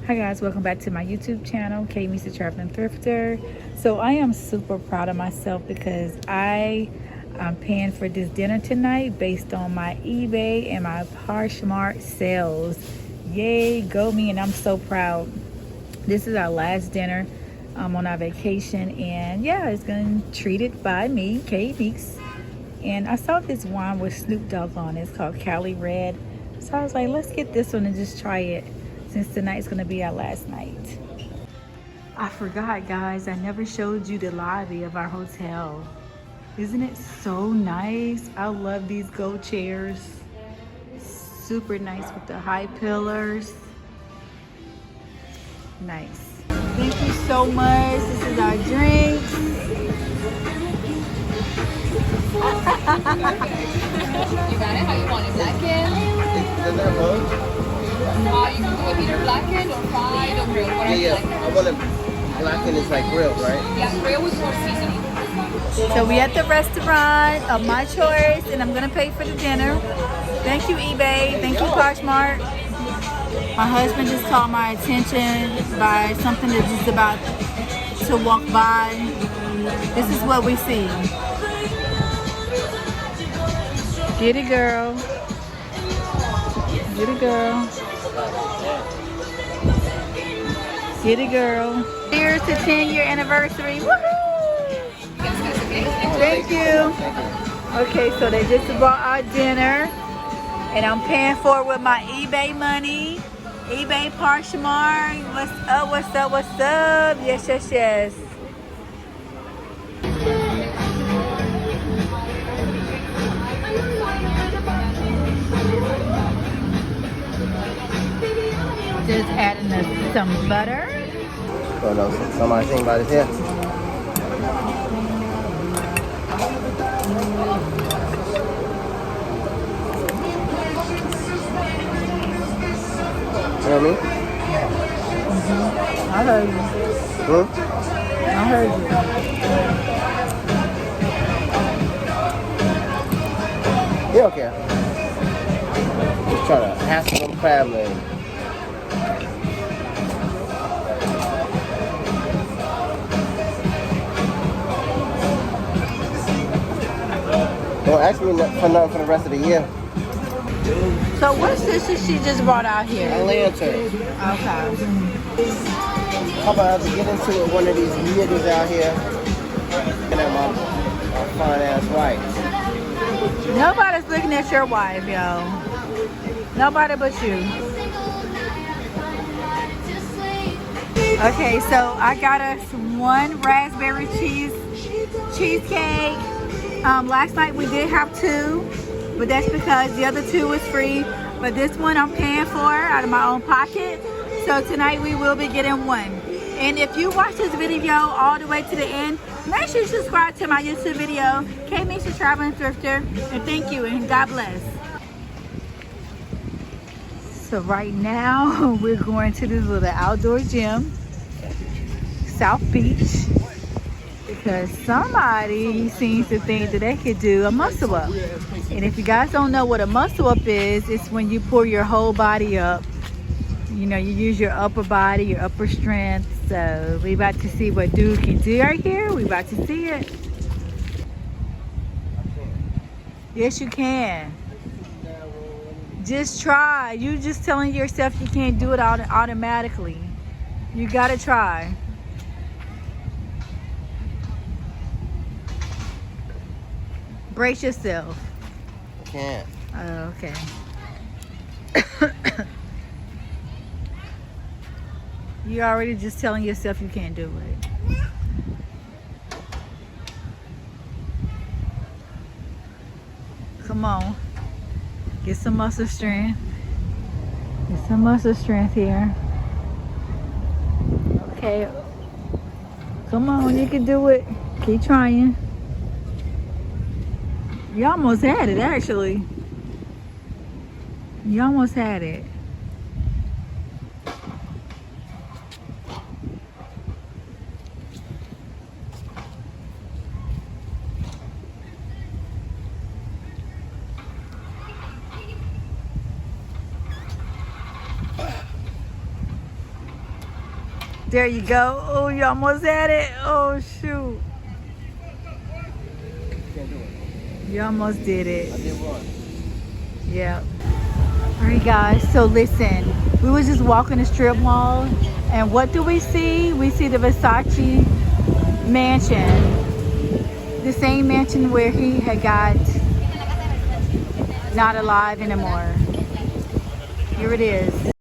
Hi guys, welcome back to my YouTube channel, Kami's the Traveling Thrifter. So I am super proud of myself because I'm paying for this dinner tonight based on my eBay and my Poshmark sales. Yay, go me, and I'm so proud. This is our last dinner on our vacation, and yeah, it's gonna treated by me, Kami's. And I saw this wine with Snoop Dogg on it. It's called Cali Red. So I was like, let's get this one and just try it, since tonight's gonna be our last night. I forgot, guys, I never showed you the lobby of our hotel. Isn't it so nice? I love these gold chairs. Super nice with the high pillars. Nice. Thank you so much. This is our drinks. You got it? How you want it? Blackened? You can do it either blackened or fried or grilled. Yeah. I want it blackened, it's like grilled, right? Yeah, grilled with more seasoning. So we at the restaurant of my choice, and I'm gonna pay for the dinner. Thank you, eBay. Thank you, Poshmark. My husband just caught my attention by something that's just about to walk by. This is what we see. Get it, girl. Get it, girl. Get it, girl. Here's the 10-year anniversary. Woohoo! Thank you. Okay, so they just brought our dinner, and I'm paying for it with my eBay money. eBay Poshmark. What's up? What's up? What's up? Yes, yes, yes. Just adding some butter. Oh no, somebody think about it here. You know what I mean? I heard you. I heard you. You don't care. Just trying to hassle them family. Don't ask me for nothing for the rest of the year. So what's this that she just brought out here? A lantern. Okay. How about to get into it, one of these niggas out here and at my fine ass wife. Nobody's looking at your wife, yo. Nobody but you. Okay, so I got us one raspberry cheesecake. Last night we did have two, but that's because the other two was free. But this one I'm paying for out of my own pocket. So tonight we will be getting one. And if you watch this video all the way to the end, make sure you subscribe to my YouTube video, Kami's the Traveling Thrifter. And thank you, and God bless. So right now we're going to this little outdoor gym, South Beach, because somebody seems to think that they could do a muscle up. And if you guys don't know what a muscle up is, it's when you pull your whole body up. You know, you use your upper body, your upper strength. So we about to see what dude can do right here. We about to see it. Yes, you can. Just try. You just telling yourself you can't do it automatically. You gotta try. Brace yourself. I can't. Oh, okay. You're already just telling yourself you can't do it. Come on. Get some muscle strength. Get some muscle strength here. Okay. Come on, you can do it. Keep trying. You almost had it, actually. You almost had it. There you go. Oh, you almost had it. Oh, shoot. Can't do it. You almost did it. I did one. Yeah. All right, guys. So listen, we was just walking the strip mall, and what do we see? We see the Versace Mansion, the same mansion where he had got not alive anymore. Here it is.